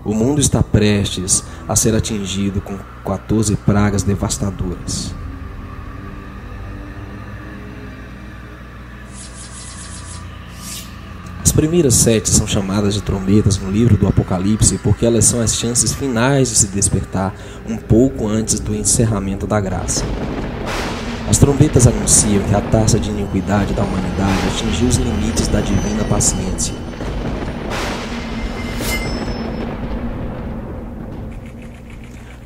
O mundo está prestes a ser atingido com 14 pragas devastadoras. As primeiras 7 são chamadas de trombetas no livro do Apocalipse porque elas são as chances finais de se despertar um pouco antes do encerramento da graça. As trombetas anunciam que a taça de iniquidade da humanidade atingiu os limites da divina paciência.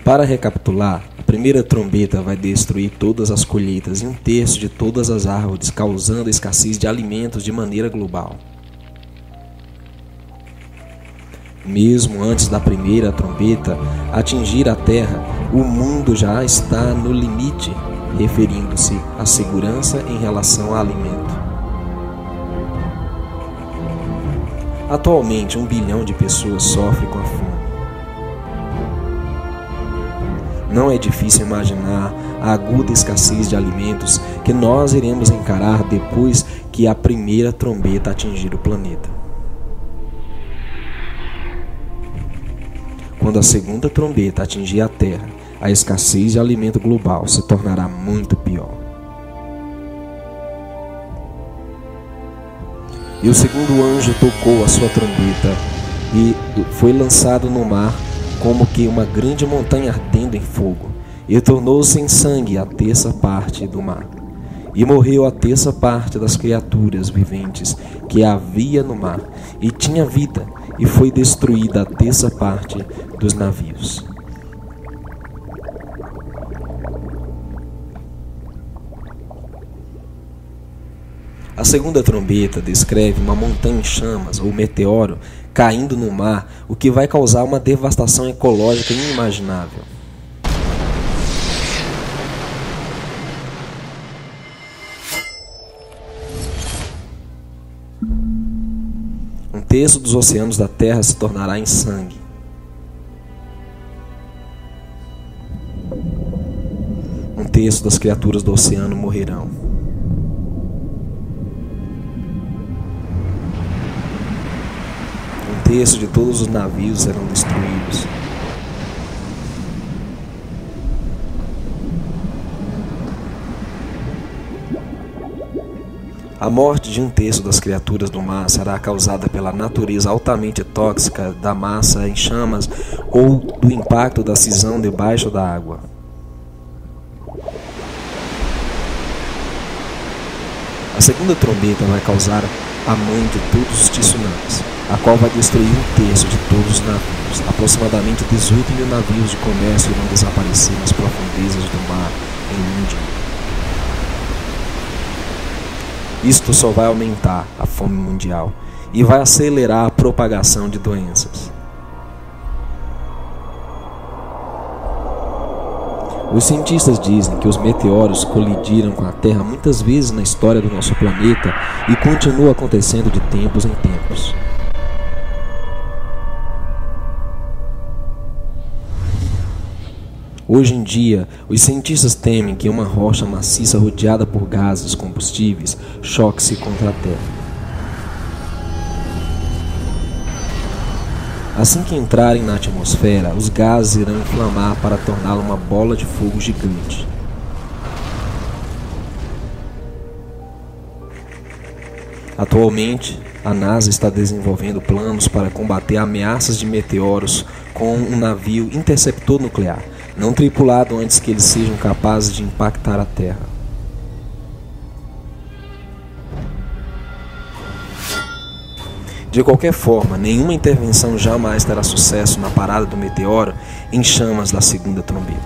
Para recapitular, a primeira trombeta vai destruir todas as colheitas e 1/3 de todas as árvores, causando a escassez de alimentos de maneira global. Mesmo antes da primeira trombeta atingir a terra, o mundo já está no limite, referindo-se à segurança em relação a alimento. Atualmente, 1 bilhão de pessoas sofrem com a fome. Não é difícil imaginar a aguda escassez de alimentos que nós iremos encarar depois que a primeira trombeta atingir o planeta. Quando a segunda trombeta atingir a Terra, a escassez de alimento global se tornará muito pior. E o segundo anjo tocou a sua trombeta e foi lançado no mar como que uma grande montanha ardendo em fogo, e tornou-se em sangue a 1/3 parte do mar. E morreu a 1/3 parte das criaturas viventes que havia no mar, e tinha vida, e foi destruída a 1/3 parte dos navios. A segunda trombeta descreve uma montanha em chamas, ou meteoro, caindo no mar, o que vai causar uma devastação ecológica inimaginável. Um terço dos oceanos da Terra se tornará em sangue. Um terço das criaturas do oceano morrerão. Um terço de todos os navios serão destruídos. A morte de 1/3 das criaturas do mar será causada pela natureza altamente tóxica da massa em chamas ou do impacto da cisão debaixo da água. A segunda trombeta vai causar a mãe de todos os tsunamis, a qual vai destruir 1/3 de todos os navios. Aproximadamente 18 mil navios de comércio irão desaparecer nas profundezas do mar em um dia. Isto só vai aumentar a fome mundial e vai acelerar a propagação de doenças. Os cientistas dizem que os meteoros colidiram com a Terra muitas vezes na história do nosso planeta e continua acontecendo de tempos em tempos. Hoje em dia, os cientistas temem que uma rocha maciça rodeada por gases combustíveis choque-se contra a Terra. Assim que entrarem na atmosfera, os gases irão inflamar para torná-la uma bola de fogo gigante. Atualmente, a NASA está desenvolvendo planos para combater ameaças de meteoros com um navio interceptor nuclear, não tripulado antes que eles sejam capazes de impactar a Terra. De qualquer forma, nenhuma intervenção jamais terá sucesso na parada do meteoro em chamas da segunda trombeta.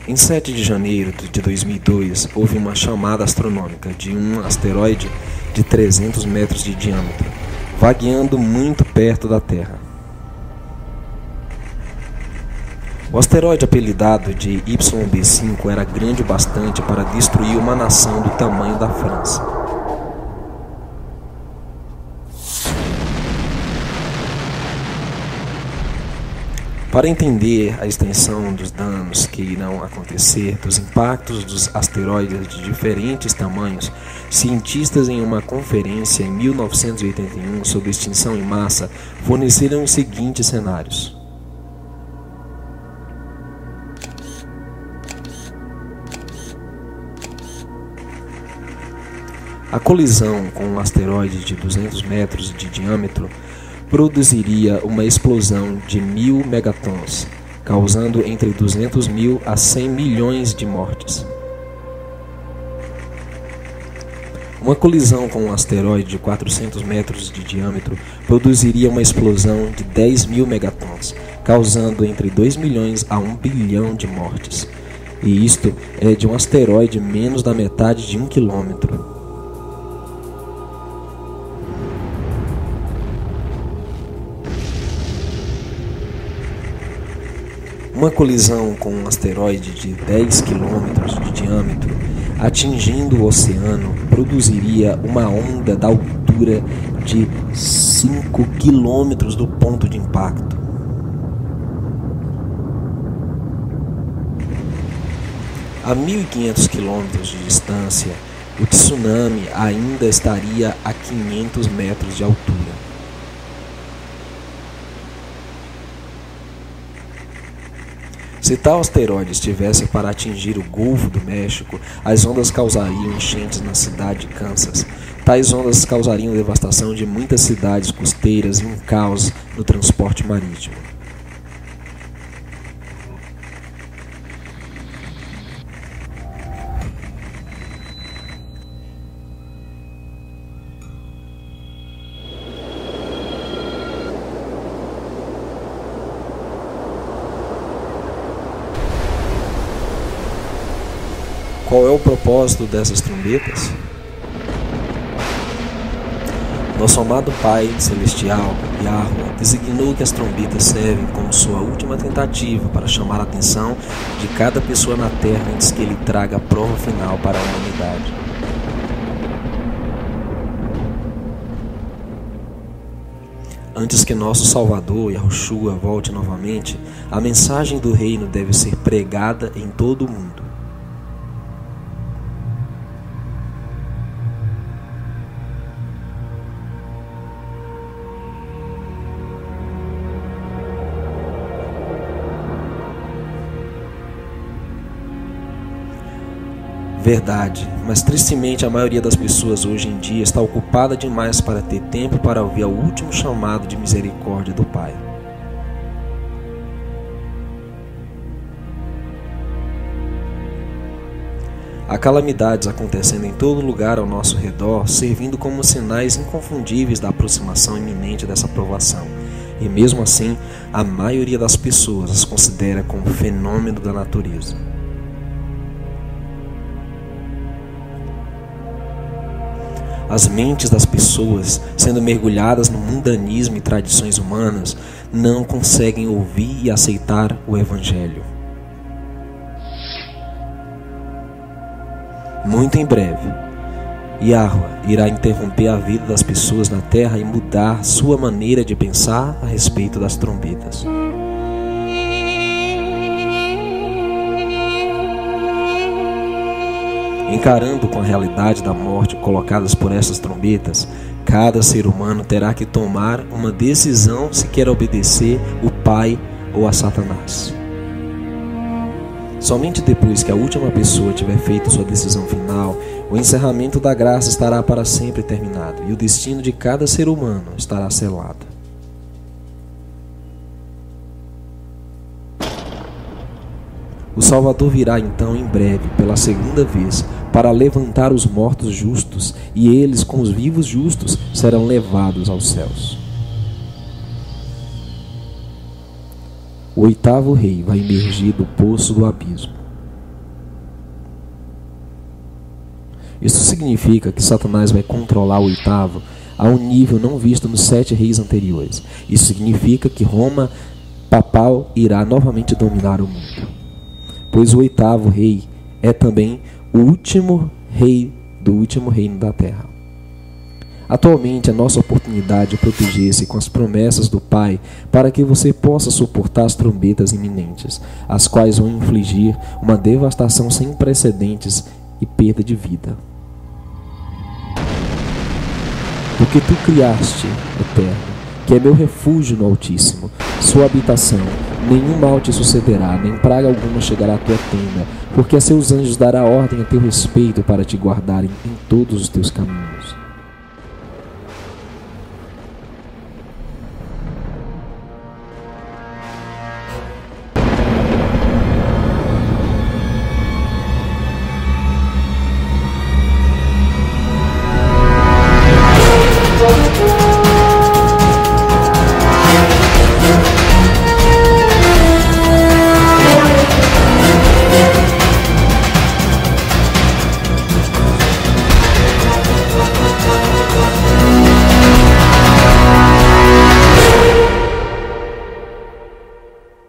Em 7 de janeiro de 2002, houve uma chamada astronômica de um asteroide de 300 metros de diâmetro, vagueando muito perto da Terra. O asteroide apelidado de YB5 era grande o bastante para destruir uma nação do tamanho da França. Para entender a extensão dos danos que irão acontecer dos impactos dos asteroides de diferentes tamanhos, cientistas em uma conferência em 1981 sobre extinção em massa forneceram os seguintes cenários. A colisão com um asteroide de 200 metros de diâmetro produziria uma explosão de 1000 megatons, causando entre 200 mil a 100 milhões de mortes. Uma colisão com um asteroide de 400 metros de diâmetro produziria uma explosão de 10.000 megatons, causando entre 2 milhões a 1 bilhão de mortes. E isto é de um asteroide menos da metade de 1 quilômetro. Uma colisão com um asteroide de 10 km de diâmetro, atingindo o oceano, produziria uma onda da altura de 5 km do ponto de impacto. A 1.500 km de distância, o tsunami ainda estaria a 500 metros de altura. Se tal asteroide estivesse para atingir o Golfo do México, as ondas causariam enchentes na cidade de Kansas. Tais ondas causariam devastação de muitas cidades costeiras e um caos no transporte marítimo. Qual é o propósito dessas trombetas? Nosso amado Pai Celestial, Yahweh, designou que as trombetas servem como sua última tentativa para chamar a atenção de cada pessoa na Terra antes que Ele traga a prova final para a humanidade. Antes que nosso Salvador, Yahushua, volte novamente, a mensagem do reino deve ser pregada em todo o mundo. Verdade, mas tristemente a maioria das pessoas hoje em dia está ocupada demais para ter tempo para ouvir o último chamado de misericórdia do Pai. Há calamidades acontecendo em todo lugar ao nosso redor, servindo como sinais inconfundíveis da aproximação iminente dessa provação. E mesmo assim, a maioria das pessoas as considera como fenômeno da natureza. As mentes das pessoas, sendo mergulhadas no mundanismo e tradições humanas, não conseguem ouvir e aceitar o Evangelho. Muito em breve, Yahweh irá interromper a vida das pessoas na terra e mudar sua maneira de pensar a respeito das trombetas. Encarando com a realidade da morte colocadas por essas trombetas, cada ser humano terá que tomar uma decisão se quer obedecer o Pai ou a Satanás. Somente depois que a última pessoa tiver feito sua decisão final, o encerramento da graça estará para sempre terminado e o destino de cada ser humano estará selado. O Salvador virá então em breve, pela segunda vez, para levantar os mortos justos, e eles, com os vivos justos, serão levados aos céus. O oitavo rei vai emergir do poço do abismo. Isso significa que Satanás vai controlar o oitavo a um nível não visto nos 7 reis anteriores. Isso significa que Roma papal irá novamente dominar o mundo, pois o oitavo rei é também o último rei do último reino da terra. Atualmente é nossa oportunidade de proteger-se com as promessas do Pai, para que você possa suportar as trombetas iminentes, as quais vão infligir uma devastação sem precedentes e perda de vida. Porque tu criaste, Eterno, que é meu refúgio no Altíssimo, sua habitação, nenhum mal te sucederá, nem praga alguma chegará à tua tenda, porque a seus anjos dará ordem a teu respeito para te guardarem em todos os teus caminhos.